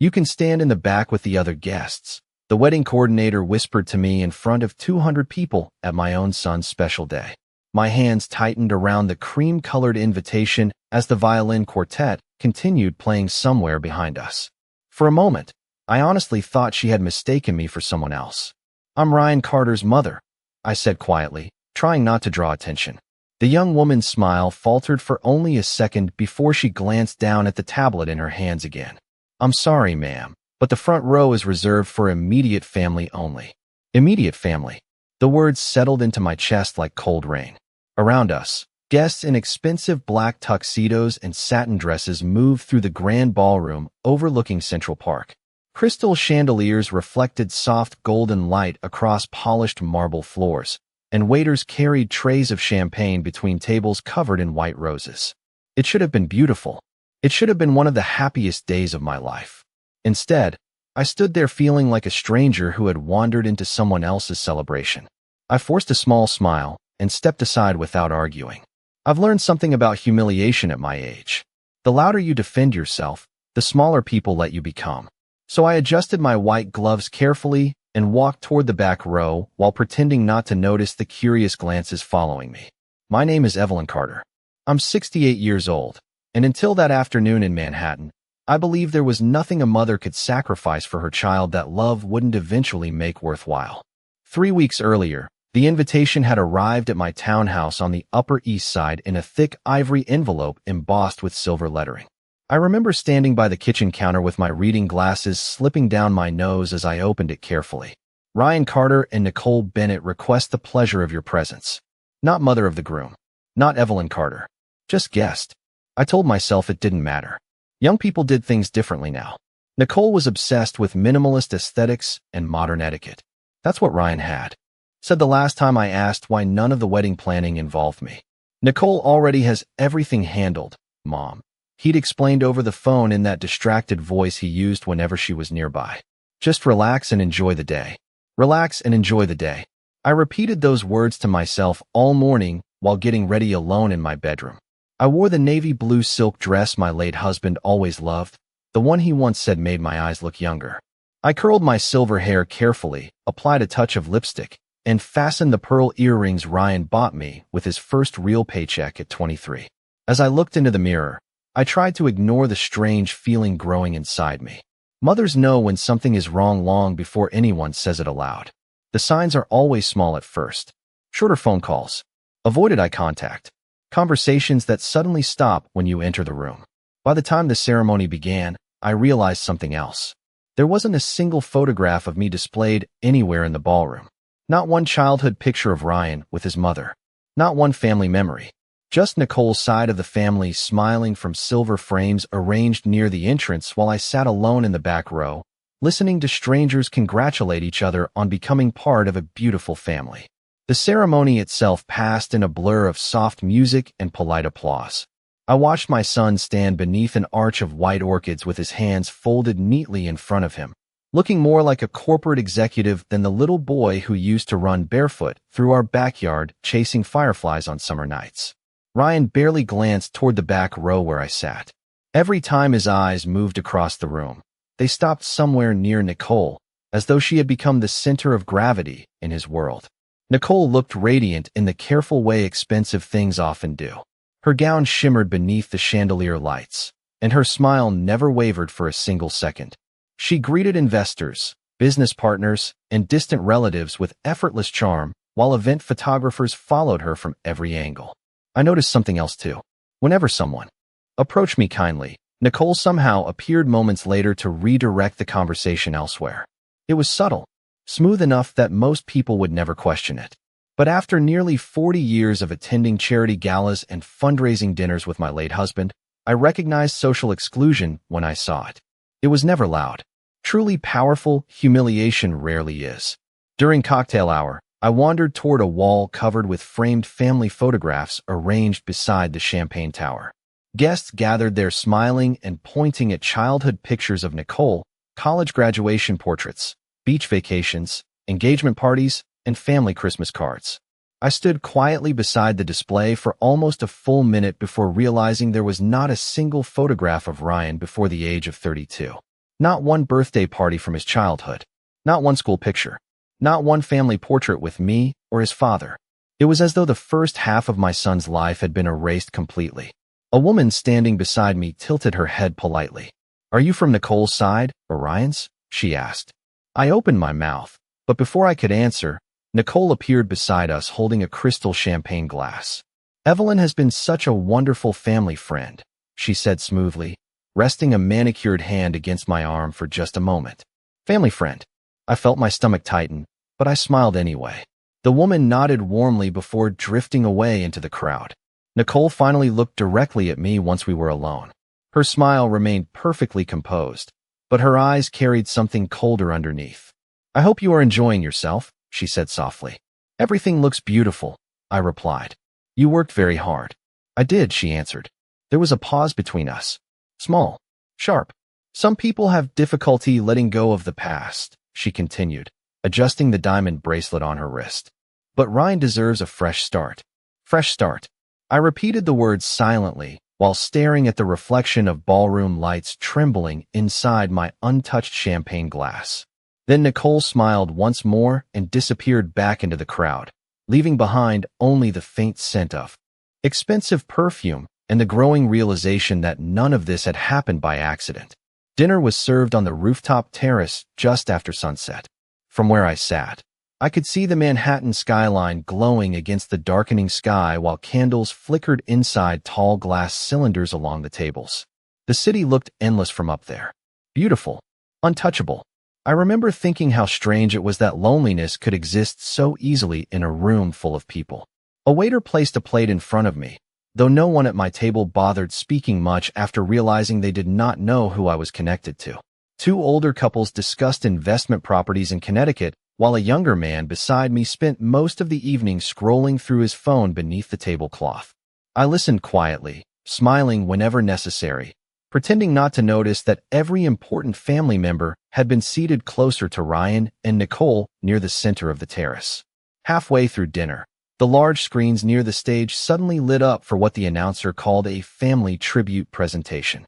You can stand in the back with the other guests," the wedding coordinator whispered to me in front of 200 people at my own son's special day. My hands tightened around the cream-colored invitation as the violin quartet continued playing somewhere behind us. For a moment, I honestly thought she had mistaken me for someone else. "I'm Ryan Carter's mother," I said quietly, trying not to draw attention. The young woman's smile faltered for only a second before she glanced down at the tablet in her hands again. "I'm sorry, ma'am, but the front row is reserved for immediate family only." Immediate family. The words settled into my chest like cold rain. Around us, guests in expensive black tuxedos and satin dresses moved through the grand ballroom overlooking Central Park. Crystal chandeliers reflected soft golden light across polished marble floors, and waiters carried trays of champagne between tables covered in white roses. It should have been beautiful. It should have been one of the happiest days of my life. Instead, I stood there feeling like a stranger who had wandered into someone else's celebration. I forced a small smile and stepped aside without arguing. I've learned something about humiliation at my age. The louder you defend yourself, the smaller people let you become. So I adjusted my white gloves carefully and walked toward the back row while pretending not to notice the curious glances following me. My name is Evelyn Carter. I'm 68 years old, and until that afternoon in Manhattan, I believed there was nothing a mother could sacrifice for her child that love wouldn't eventually make worthwhile. 3 weeks earlier, the invitation had arrived at my townhouse on the Upper East Side in a thick ivory envelope embossed with silver lettering. I remember standing by the kitchen counter with my reading glasses slipping down my nose as I opened it carefully. "Ryan Carter and Nicole Bennett request the pleasure of your presence." Not mother of the groom. Not Evelyn Carter. Just guest. I told myself it didn't matter. Young people did things differently now. Nicole was obsessed with minimalist aesthetics and modern etiquette. That's what Ryan had. Said the last time I asked why none of the wedding planning involved me. "Nicole already has everything handled, Mom," he'd explained over the phone in that distracted voice he used whenever she was nearby. "Just relax and enjoy the day. Relax and enjoy the day." I repeated those words to myself all morning while getting ready alone in my bedroom. I wore the navy blue silk dress my late husband always loved, the one he once said made my eyes look younger. I curled my silver hair carefully, applied a touch of lipstick, and fastened the pearl earrings Ryan bought me with his first real paycheck at 23. As I looked into the mirror, I tried to ignore the strange feeling growing inside me. Mothers know when something is wrong long before anyone says it aloud. The signs are always small at first. Shorter phone calls, avoided eye contact, conversations that suddenly stop when you enter the room. By the time the ceremony began, I realized something else. There wasn't a single photograph of me displayed anywhere in the ballroom. Not one childhood picture of Ryan with his mother. Not one family memory. Just Nicole's side of the family smiling from silver frames arranged near the entrance while I sat alone in the back row, listening to strangers congratulate each other on becoming part of a beautiful family. The ceremony itself passed in a blur of soft music and polite applause. I watched my son stand beneath an arch of white orchids with his hands folded neatly in front of him, looking more like a corporate executive than the little boy who used to run barefoot through our backyard chasing fireflies on summer nights. Ryan barely glanced toward the back row where I sat. Every time his eyes moved across the room, they stopped somewhere near Nicole, as though she had become the center of gravity in his world. Nicole looked radiant in the careful way expensive things often do. Her gown shimmered beneath the chandelier lights, and her smile never wavered for a single second. She greeted investors, business partners, and distant relatives with effortless charm, while event photographers followed her from every angle. I noticed something else too. Whenever someone approached me kindly, Nicole somehow appeared moments later to redirect the conversation elsewhere. It was subtle, smooth enough that most people would never question it. But after nearly 40 years of attending charity galas and fundraising dinners with my late husband, I recognized social exclusion when I saw it. It was never loud. Truly powerful, humiliation rarely is. During cocktail hour, I wandered toward a wall covered with framed family photographs arranged beside the champagne tower. Guests gathered there smiling and pointing at childhood pictures of Nicole, college graduation portraits, beach vacations, engagement parties, and family Christmas cards. I stood quietly beside the display for almost a full minute before realizing there was not a single photograph of Ryan before the age of 32. Not one birthday party from his childhood. Not one school picture. Not one family portrait with me or his father. It was as though the first half of my son's life had been erased completely. A woman standing beside me tilted her head politely. "Are you from Nicole's side or Ryan's?" she asked. I opened my mouth, but before I could answer, Nicole appeared beside us holding a crystal champagne glass. "Evelyn has been such a wonderful family friend," she said smoothly, resting a manicured hand against my arm for just a moment. "Family friend." I felt my stomach tighten, but I smiled anyway. The woman nodded warmly before drifting away into the crowd. Nicole finally looked directly at me once we were alone. Her smile remained perfectly composed, but her eyes carried something colder underneath. "I hope you are enjoying yourself," she said softly. "Everything looks beautiful," I replied. "You worked very hard." "I did," she answered. There was a pause between us. Small, sharp. "Some people have difficulty letting go of the past," she continued, adjusting the diamond bracelet on her wrist. "But Ryan deserves a fresh start." Fresh start. I repeated the words silently while staring at the reflection of ballroom lights trembling inside my untouched champagne glass. Then Nicole smiled once more and disappeared back into the crowd, leaving behind only the faint scent of expensive perfume and the growing realization that none of this had happened by accident. Dinner was served on the rooftop terrace just after sunset. From where I sat, I could see the Manhattan skyline glowing against the darkening sky while candles flickered inside tall glass cylinders along the tables. The city looked endless from up there. Beautiful, untouchable. I remember thinking how strange it was that loneliness could exist so easily in a room full of people. A waiter placed a plate in front of me, though no one at my table bothered speaking much after realizing they did not know who I was connected to. Two older couples discussed investment properties in Connecticut, while a younger man beside me spent most of the evening scrolling through his phone beneath the tablecloth. I listened quietly, smiling whenever necessary, pretending not to notice that every important family member had been seated closer to Ryan and Nicole near the center of the terrace. Halfway through dinner, the large screens near the stage suddenly lit up for what the announcer called a family tribute presentation.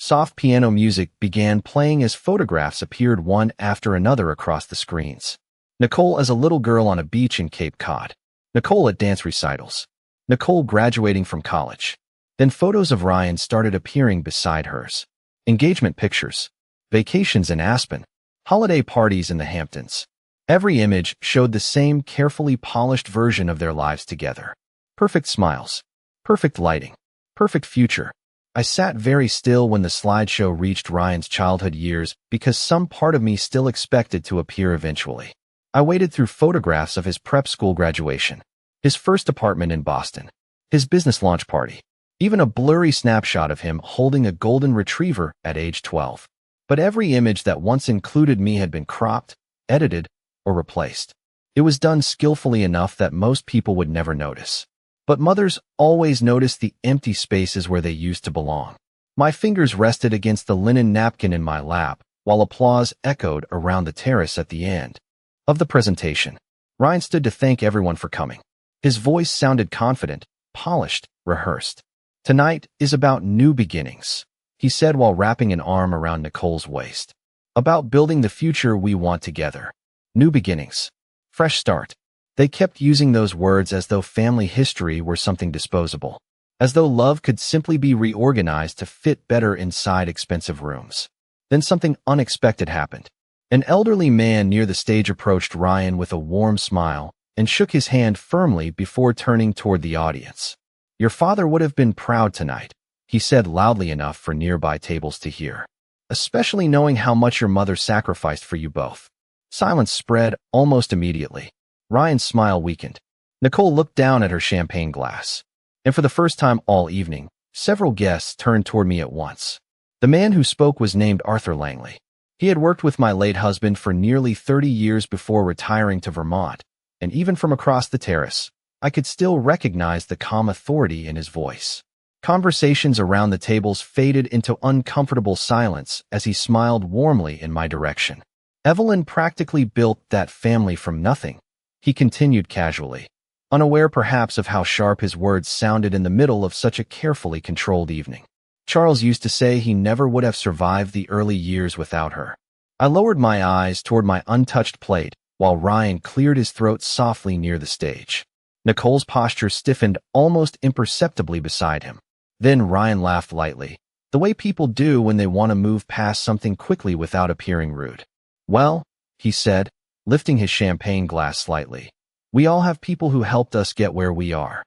Soft piano music began playing as photographs appeared one after another across the screens. Nicole as a little girl on a beach in Cape Cod. Nicole at dance recitals. Nicole graduating from college. Then photos of Ryan started appearing beside hers. Engagement pictures. Vacations in Aspen. Holiday parties in the Hamptons. Every image showed the same carefully polished version of their lives together. Perfect smiles. Perfect lighting. Perfect future. I sat very still when the slideshow reached Ryan's childhood years because some part of me still expected to appear eventually. I waded through photographs of his prep school graduation, his first apartment in Boston, his business launch party, even a blurry snapshot of him holding a golden retriever at age 12. But every image that once included me had been cropped, edited, or replaced. It was done skillfully enough that most people would never notice. But mothers always noticed the empty spaces where they used to belong. My fingers rested against the linen napkin in my lap, while applause echoed around the terrace at the end of the presentation. Ryan stood to thank everyone for coming. His voice sounded confident, polished, rehearsed. "Tonight is about new beginnings," he said while wrapping an arm around Nicole's waist. "About building the future we want together. New beginnings. Fresh start." They kept using those words as though family history were something disposable, as though love could simply be reorganized to fit better inside expensive rooms. Then something unexpected happened. An elderly man near the stage approached Ryan with a warm smile and shook his hand firmly before turning toward the audience. "Your father would have been proud tonight," he said loudly enough for nearby tables to hear, "especially knowing how much your mother sacrificed for you both." Silence spread almost immediately. Ryan's smile weakened. Nicole looked down at her champagne glass. And for the first time all evening, several guests turned toward me at once. The man who spoke was named Arthur Langley. He had worked with my late husband for nearly 30 years before retiring to Vermont, and even from across the terrace, I could still recognize the calm authority in his voice. Conversations around the tables faded into uncomfortable silence as he smiled warmly in my direction. "Evelyn practically built that family from nothing," he continued casually, unaware perhaps of how sharp his words sounded in the middle of such a carefully controlled evening. Charles used to say he never would have survived the early years without her. I lowered my eyes toward my untouched plate, while Ryan cleared his throat softly near the stage. Nicole's posture stiffened almost imperceptibly beside him. Then Ryan laughed lightly, the way people do when they want to move past something quickly without appearing rude. "Well," he said, lifting his champagne glass slightly, "we all have people who helped us get where we are.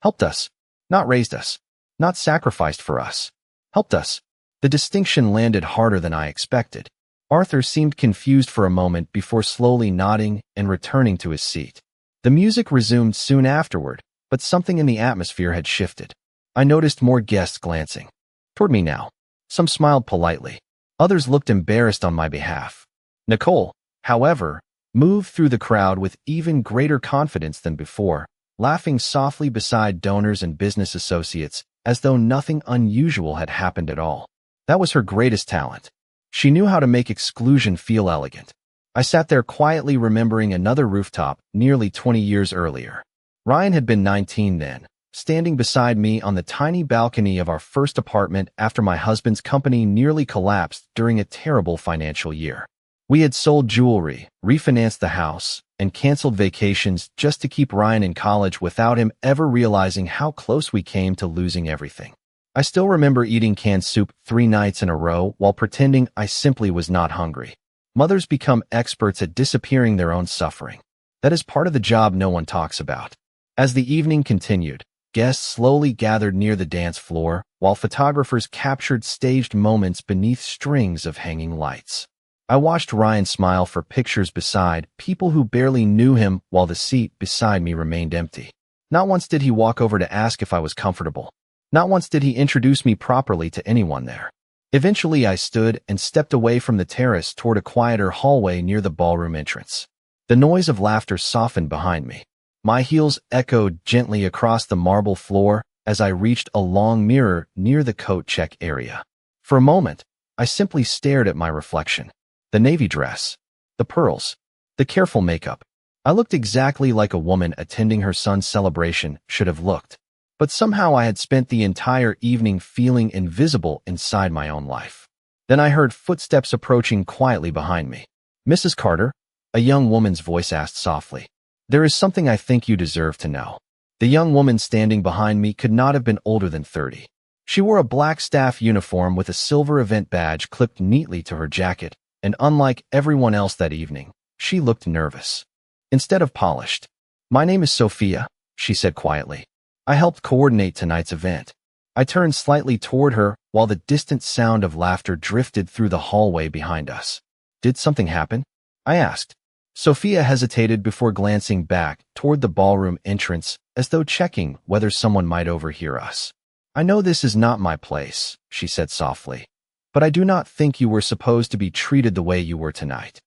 Helped us, not raised us, not sacrificed for us. Helped us." The distinction landed harder than I expected. Arthur seemed confused for a moment before slowly nodding and returning to his seat. The music resumed soon afterward, but something in the atmosphere had shifted. I noticed more guests glancing toward me now. Some smiled politely. Others looked embarrassed on my behalf. Nicole, however, moved through the crowd with even greater confidence than before, laughing softly beside donors and business associates as though nothing unusual had happened at all. That was her greatest talent. She knew how to make exclusion feel elegant. I sat there quietly remembering another rooftop nearly 20 years earlier. Ryan had been 19 then, standing beside me on the tiny balcony of our first apartment after my husband's company nearly collapsed during a terrible financial year. We had sold jewelry, refinanced the house, and canceled vacations just to keep Ryan in college without him ever realizing how close we came to losing everything. I still remember eating canned soup 3 nights in a row while pretending I simply was not hungry. Mothers become experts at disappearing their own suffering. That is part of the job no one talks about. As the evening continued, guests slowly gathered near the dance floor, while photographers captured staged moments beneath strings of hanging lights. I watched Ryan smile for pictures beside people who barely knew him while the seat beside me remained empty. Not once did he walk over to ask if I was comfortable. Not once did he introduce me properly to anyone there. Eventually, I stood and stepped away from the terrace toward a quieter hallway near the ballroom entrance. The noise of laughter softened behind me. My heels echoed gently across the marble floor as I reached a long mirror near the coat check area. For a moment, I simply stared at my reflection. The navy dress, the pearls, the careful makeup. I looked exactly like a woman attending her son's celebration should have looked. But somehow I had spent the entire evening feeling invisible inside my own life. Then I heard footsteps approaching quietly behind me. "Mrs. Carter?" a young woman's voice asked softly. "There is something I think you deserve to know." The young woman standing behind me could not have been older than 30. She wore a black staff uniform with a silver event badge clipped neatly to her jacket, and unlike everyone else that evening, she looked nervous instead of polished. "My name is Sophia," she said quietly. "I helped coordinate tonight's event." I turned slightly toward her while the distant sound of laughter drifted through the hallway behind us. "Did something happen?" I asked. Sophia hesitated before glancing back toward the ballroom entrance as though checking whether someone might overhear us. "I know this is not my place," she said softly, "but I do not think you were supposed to be treated the way you were tonight."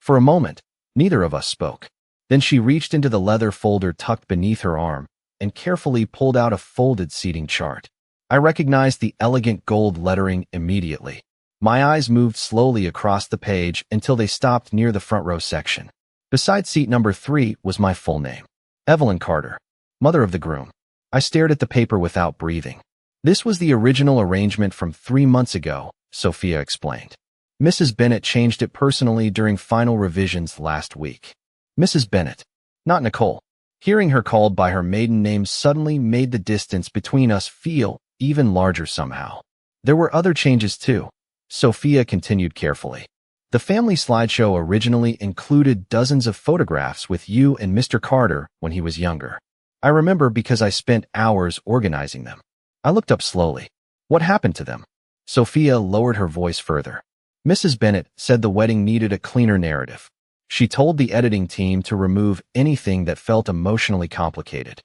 For a moment, neither of us spoke. Then she reached into the leather folder tucked beneath her arm and carefully pulled out a folded seating chart. I recognized the elegant gold lettering immediately. My eyes moved slowly across the page until they stopped near the front row section. Beside seat number 3 was my full name, Evelyn Carter, mother of the groom. I stared at the paper without breathing. "This was the original arrangement from 3 months ago," Sophia explained. "Mrs. Bennett changed it personally during final revisions last week." Mrs. Bennett, not Nicole. Hearing her called by her maiden name suddenly made the distance between us feel even larger somehow. "There were other changes too," Sophia continued carefully. "The family slideshow originally included dozens of photographs with you and Mr. Carter when he was younger. I remember because I spent hours organizing them." I looked up slowly. "What happened to them?" Sophia lowered her voice further. "Mrs. Bennett said the wedding needed a cleaner narrative. She told the editing team to remove anything that felt emotionally complicated."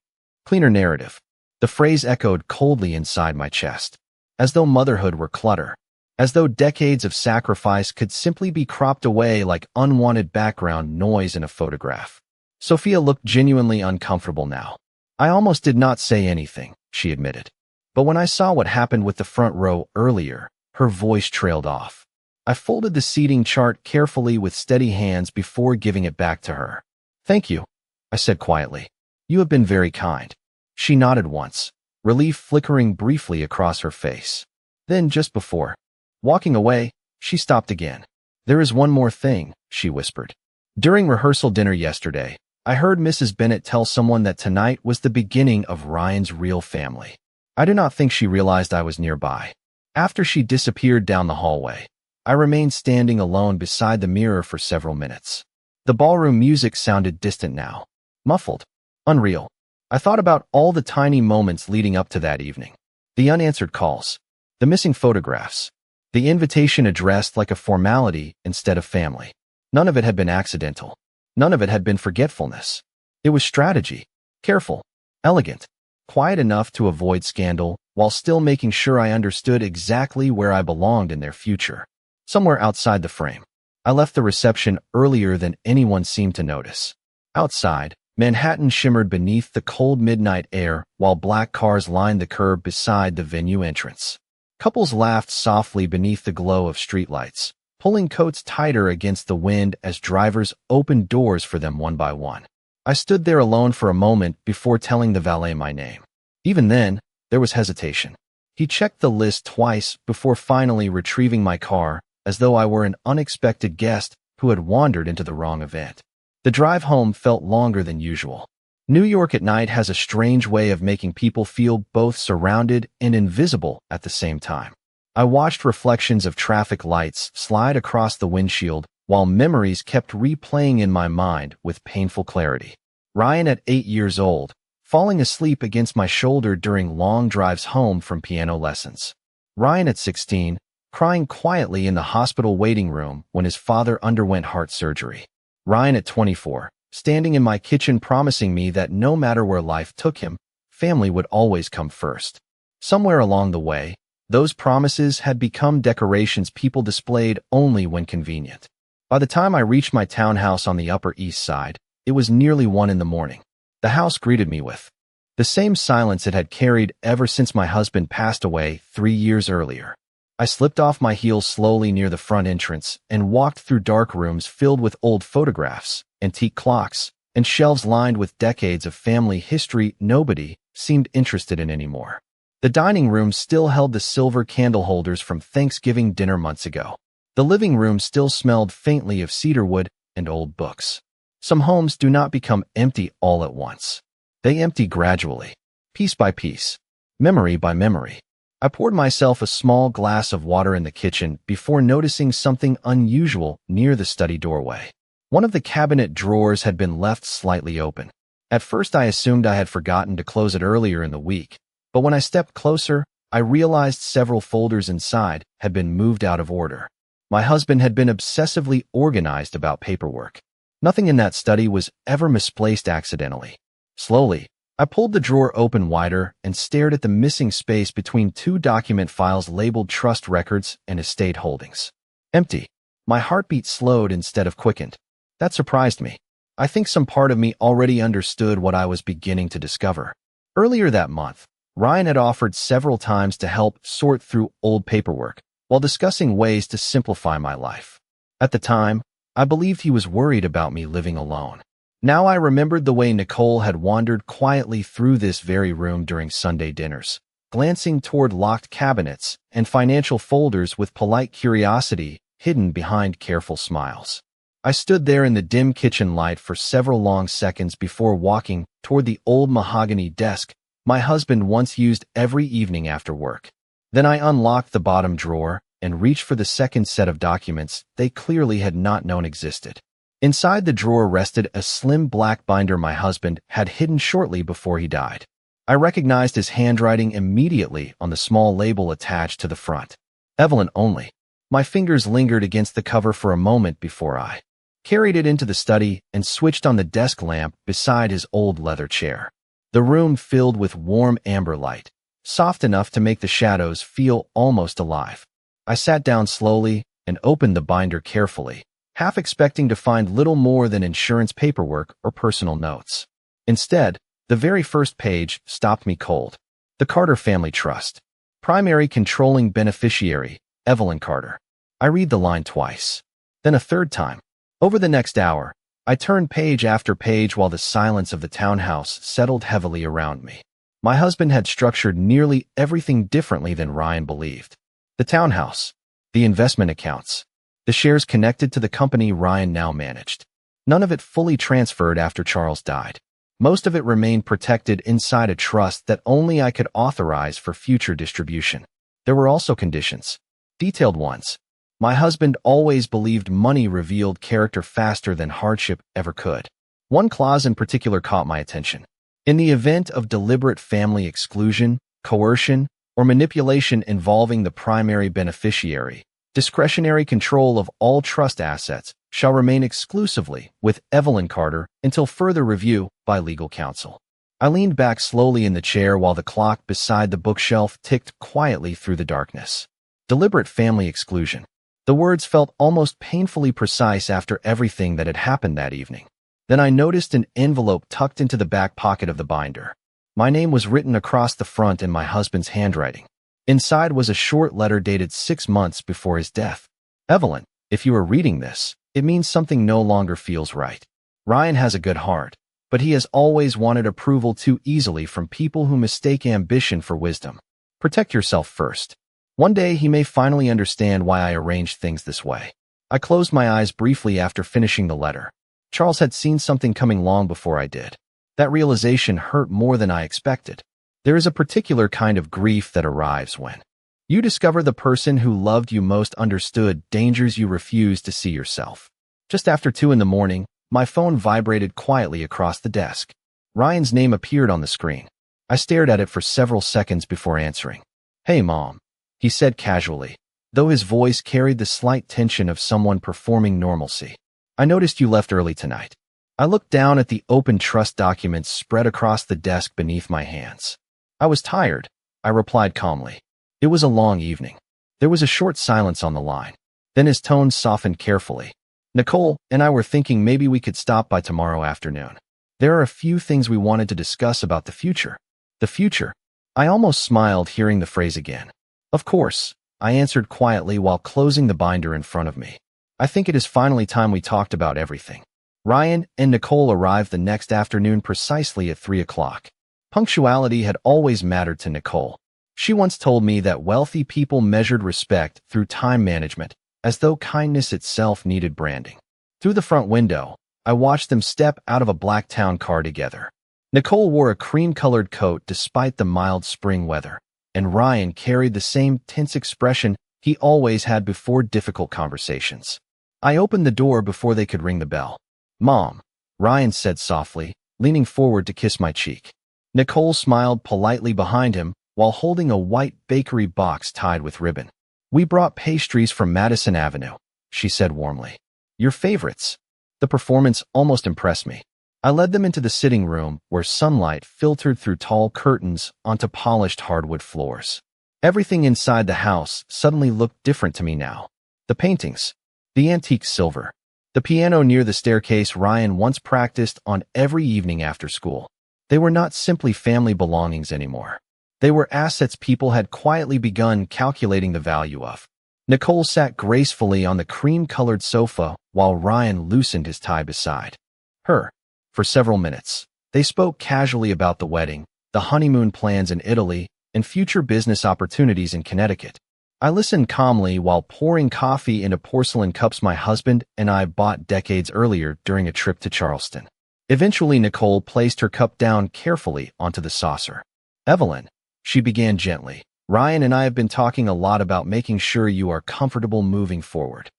Cleaner narrative. The phrase echoed coldly inside my chest. As though motherhood were clutter. As though decades of sacrifice could simply be cropped away like unwanted background noise in a photograph. Sophia looked genuinely uncomfortable now. "I almost did not say anything," she admitted. But when I saw what happened with the front row earlier, her voice trailed off. I folded the seating chart carefully with steady hands before giving it back to her. "Thank you," I said quietly. "You have been very kind." She nodded once, relief flickering briefly across her face. Then, just before walking away, she stopped again. "There is one more thing," she whispered. "During rehearsal dinner yesterday, I heard Mrs. Bennet tell someone that tonight was the beginning of Ryan's real family." I do not think she realized I was nearby. After she disappeared down the hallway, I remained standing alone beside the mirror for several minutes. The ballroom music sounded distant now, muffled, unreal. I thought about all the tiny moments leading up to that evening. The unanswered calls, the missing photographs, the invitation addressed like a formality instead of family. None of it had been accidental. None of it had been forgetfulness. It was strategy, careful, elegant, quiet enough to avoid scandal while still making sure I understood exactly where I belonged in their future. Somewhere outside the frame. I left the reception earlier than anyone seemed to notice. Outside, Manhattan shimmered beneath the cold midnight air while black cars lined the curb beside the venue entrance. Couples laughed softly beneath the glow of streetlights, pulling coats tighter against the wind as drivers opened doors for them one by one. I stood there alone for a moment before telling the valet my name. Even then, there was hesitation. He checked the list twice before finally retrieving my car, as though I were an unexpected guest who had wandered into the wrong event. The drive home felt longer than usual. New York at night has a strange way of making people feel both surrounded and invisible at the same time. I watched reflections of traffic lights slide across the windshield while memories kept replaying in my mind with painful clarity. Ryan at 8 years old, falling asleep against my shoulder during long drives home from piano lessons. Ryan at 16, crying quietly in the hospital waiting room when his father underwent heart surgery. Ryan at 24, standing in my kitchen promising me that no matter where life took him, family would always come first. Somewhere along the way, those promises had become decorations people displayed only when convenient. By the time I reached my townhouse on the Upper East Side, it was nearly 1 in the morning. The house greeted me with the same silence it had carried ever since my husband passed away 3 years earlier. I slipped off my heels slowly near the front entrance and walked through dark rooms filled with old photographs, antique clocks, and shelves lined with decades of family history nobody seemed interested in anymore. The dining room still held the silver candle holders from Thanksgiving dinner months ago. The living room still smelled faintly of cedarwood and old books. Some homes do not become empty all at once. They empty gradually, piece by piece, memory by memory. I poured myself a small glass of water in the kitchen before noticing something unusual near the study doorway. One of the cabinet drawers had been left slightly open. At first I assumed I had forgotten to close it earlier in the week, but when I stepped closer, I realized several folders inside had been moved out of order. My husband had been obsessively organized about paperwork. Nothing in that study was ever misplaced accidentally. Slowly, I pulled the drawer open wider and stared at the missing space between 2 document files labeled trust records and estate holdings. Empty. My heartbeat slowed instead of quickened. That surprised me. I think some part of me already understood what I was beginning to discover. Earlier that month, Ryan had offered several times to help sort through old paperwork while discussing ways to simplify my life. At the time, I believed he was worried about me living alone. Now I remembered the way Nicole had wandered quietly through this very room during Sunday dinners, glancing toward locked cabinets and financial folders with polite curiosity hidden behind careful smiles. I stood there in the dim kitchen light for several long seconds before walking toward the old mahogany desk my husband once used every evening after work. Then I unlocked the bottom drawer and reached for the second set of documents they clearly had not known existed. Inside the drawer rested a slim black binder my husband had hidden shortly before he died. I recognized his handwriting immediately on the small label attached to the front. Evelyn only. My fingers lingered against the cover for a moment before I carried it into the study and switched on the desk lamp beside his old leather chair. The room filled with warm amber light, soft enough to make the shadows feel almost alive. I sat down slowly and opened the binder carefully, half expecting to find little more than insurance paperwork or personal notes. Instead, the very first page stopped me cold. The Carter Family Trust. Primary controlling beneficiary, Evelyn Carter. I read the line twice, then a third time. Over the next hour, I turned page after page while the silence of the townhouse settled heavily around me. My husband had structured nearly everything differently than Ryan believed. the townhouse, the investment accounts, the shares connected to the company Ryan now managed. None of it fully transferred after Charles died. Most of it remained protected inside a trust that only I could authorize for future distribution. There were also conditions. Detailed ones. My husband always believed money revealed character faster than hardship ever could. One clause in particular caught my attention. In the event of deliberate family exclusion, coercion, or manipulation involving the primary beneficiary, discretionary control of all trust assets shall remain exclusively with Evelyn Carter until further review by legal counsel. I leaned back slowly in the chair while the clock beside the bookshelf ticked quietly through the darkness. Deliberate family exclusion. The words felt almost painfully precise after everything that had happened that evening. Then I noticed an envelope tucked into the back pocket of the binder. My name was written across the front in my husband's handwriting. Inside was a short letter dated 6 months before his death. Evelyn, if you are reading this, it means something no longer feels right. Ryan has a good heart, but he has always wanted approval too easily from people who mistake ambition for wisdom. Protect yourself first. One day he may finally understand why I arranged things this way. I closed my eyes briefly after finishing the letter. Charles had seen something coming long before I did. That realization hurt more than I expected. There is a particular kind of grief that arrives when you discover the person who loved you most understood dangers you refused to see yourself. Just after 2 in the morning, my phone vibrated quietly across the desk. Ryan's name appeared on the screen. I stared at it for several seconds before answering. "Hey, Mom," he said casually, though his voice carried the slight tension of someone performing normalcy. "I noticed you left early tonight." I looked down at the open trust documents spread across the desk beneath my hands. "I was tired," I replied calmly. "It was a long evening." There was a short silence on the line. Then his tone softened carefully. "Nicole and I were thinking maybe we could stop by tomorrow afternoon. There are a few things we wanted to discuss about the future." The future? I almost smiled hearing the phrase again. "Of course," I answered quietly while closing the binder in front of me. "I think it is finally time we talked about everything." Ryan and Nicole arrived the next afternoon precisely at 3 o'clock. Punctuality had always mattered to Nicole. She once told me that wealthy people measured respect through time management, as though kindness itself needed branding. Through the front window, I watched them step out of a black town car together. Nicole wore a cream-colored coat despite the mild spring weather, and Ryan carried the same tense expression he always had before difficult conversations. I opened the door before they could ring the bell. "Mom," Ryan said softly, leaning forward to kiss my cheek. Nicole smiled politely behind him while holding a white bakery box tied with ribbon. "We brought pastries from Madison Avenue," she said warmly. "Your favorites." The performance almost impressed me. I led them into the sitting room where sunlight filtered through tall curtains onto polished hardwood floors. Everything inside the house suddenly looked different to me now. The paintings, the antique silver, the piano near the staircase Ryan once practiced on every evening after school. They were not simply family belongings anymore. They were assets people had quietly begun calculating the value of. Nicole sat gracefully on the cream-colored sofa while Ryan loosened his tie beside her. For several minutes, they spoke casually about the wedding, the honeymoon plans in Italy, and future business opportunities in Connecticut. I listened calmly while pouring coffee into porcelain cups my husband and I bought decades earlier during a trip to Charleston. Eventually, Nicole placed her cup down carefully onto the saucer. "Evelyn," she began gently, "Ryan and I have been talking a lot about making sure you are comfortable moving forward."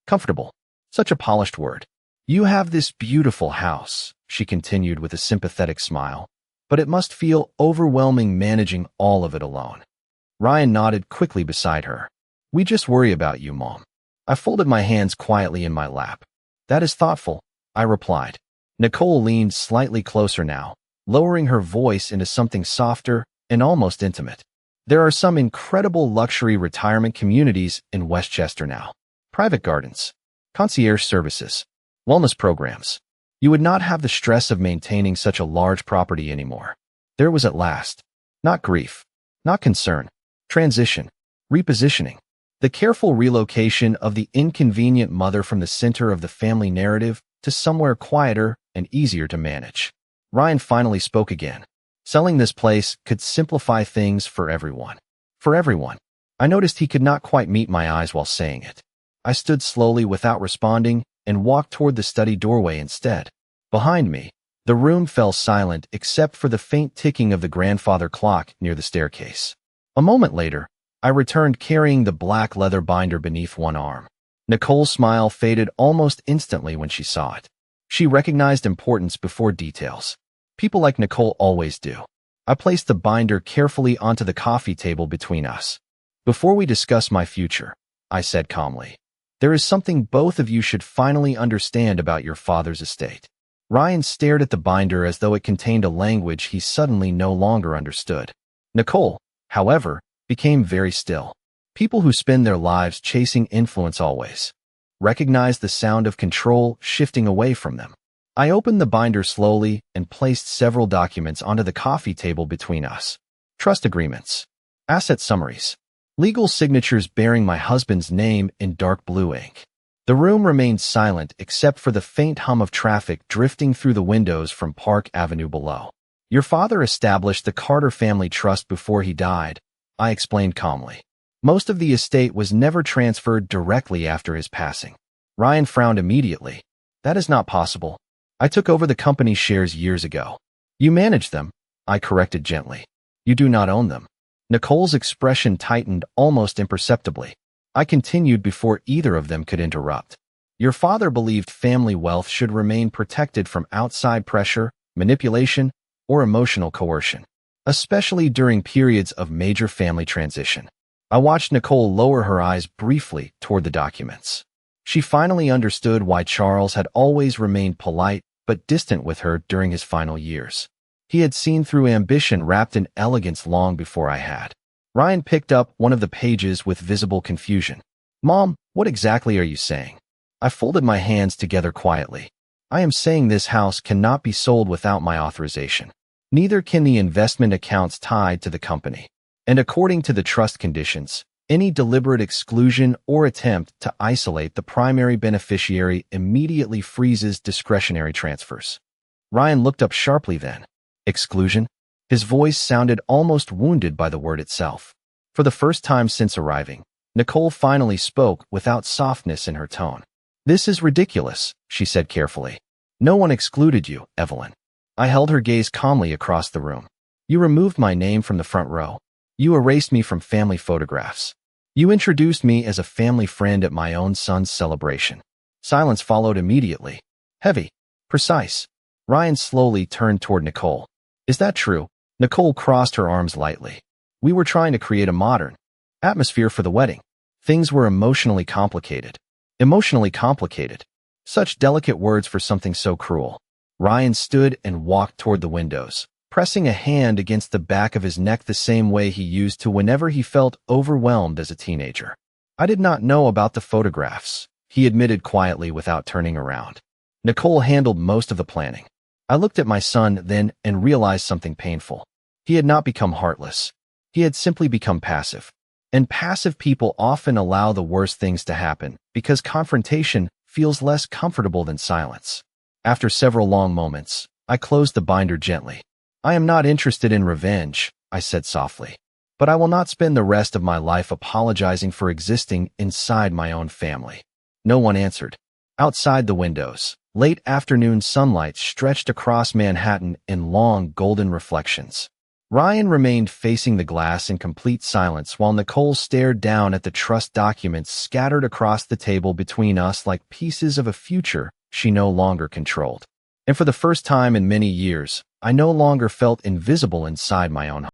Comfortable. Such a polished word. "You have this beautiful house," she continued with a sympathetic smile, "but it must feel overwhelming managing all of it alone." Ryan nodded quickly beside her. "We just worry about you, Mom." I folded my hands quietly in my lap. "That is thoughtful," I replied. Nicole leaned slightly closer now, lowering her voice into something softer and almost intimate. "There are some incredible luxury retirement communities in Westchester now. Private gardens, concierge services, wellness programs. You would not have the stress of maintaining such a large property anymore." There was at last, not grief, not concern, transition, repositioning. The careful relocation of the inconvenient mother from the center of the family narrative to somewhere quieter and easier to manage. Ryan finally spoke again. "Selling this place could simplify things for everyone." For everyone. I noticed he could not quite meet my eyes while saying it. I stood slowly without responding and walked toward the study doorway instead. Behind me, the room fell silent except for the faint ticking of the grandfather clock near the staircase. A moment later, I returned carrying the black leather binder beneath one arm. Nicole's smile faded almost instantly when she saw it. She recognized importance before details. People like Nicole always do. I placed the binder carefully onto the coffee table between us. Before we discuss my future, I said calmly, there is something both of you should finally understand about your father's estate. Ryan stared at the binder as though it contained a language he suddenly no longer understood. Nicole, however, became very still. People who spend their lives chasing influence always recognize the sound of control shifting away from them. I opened the binder slowly and placed several documents onto the coffee table between us. Trust agreements, asset summaries, legal signatures bearing my husband's name in dark blue ink. The room remained silent except for the faint hum of traffic drifting through the windows from Park Avenue below. Your father established the Carter family trust before he died, I explained calmly. Most of the estate was never transferred directly after his passing. Ryan frowned immediately. That is not possible. I took over the company's shares years ago. You manage them, I corrected gently. You do not own them. Nicole's expression tightened almost imperceptibly. I continued before either of them could interrupt. Your father believed family wealth should remain protected from outside pressure, manipulation, or emotional coercion, especially during periods of major family transition. I watched Nicole lower her eyes briefly toward the documents. She finally understood why Charles had always remained polite but distant with her during his final years. He had seen through ambition wrapped in elegance long before I had. Ryan picked up one of the pages with visible confusion. Mom, what exactly are you saying? I folded my hands together quietly. I am saying this house cannot be sold without my authorization. Neither can the investment accounts tied to the company. And according to the trust conditions, any deliberate exclusion or attempt to isolate the primary beneficiary immediately freezes discretionary transfers. Ryan looked up sharply then. Exclusion? His voice sounded almost wounded by the word itself. For the first time since arriving, Nicole finally spoke without softness in her tone. This is ridiculous, she said carefully. No one excluded you, Evelyn. I held her gaze calmly across the room. You removed my name from the front row. You erased me from family photographs. You introduced me as a family friend at my own son's celebration. Silence followed immediately. Heavy. Precise. Ryan slowly turned toward Nicole. Is that true? Nicole crossed her arms lightly. We were trying to create a modern atmosphere for the wedding. Things were emotionally complicated. Emotionally complicated. Such delicate words for something so cruel. Ryan stood and walked toward the windows, pressing a hand against the back of his neck the same way he used to whenever he felt overwhelmed as a teenager. I did not know about the photographs, he admitted quietly without turning around. Nicole handled most of the planning. I looked at my son then and realized something painful. He had not become heartless. He had simply become passive. And passive people often allow the worst things to happen because confrontation feels less comfortable than silence. After several long moments, I closed the binder gently. I am not interested in revenge, I said softly. But I will not spend the rest of my life apologizing for existing inside my own family. No one answered. Outside the windows, late afternoon sunlight stretched across Manhattan in long golden reflections. Ryan remained facing the glass in complete silence while Nicole stared down at the trust documents scattered across the table between us like pieces of a future she no longer controlled. And for the first time in many years, I no longer felt invisible inside my own home.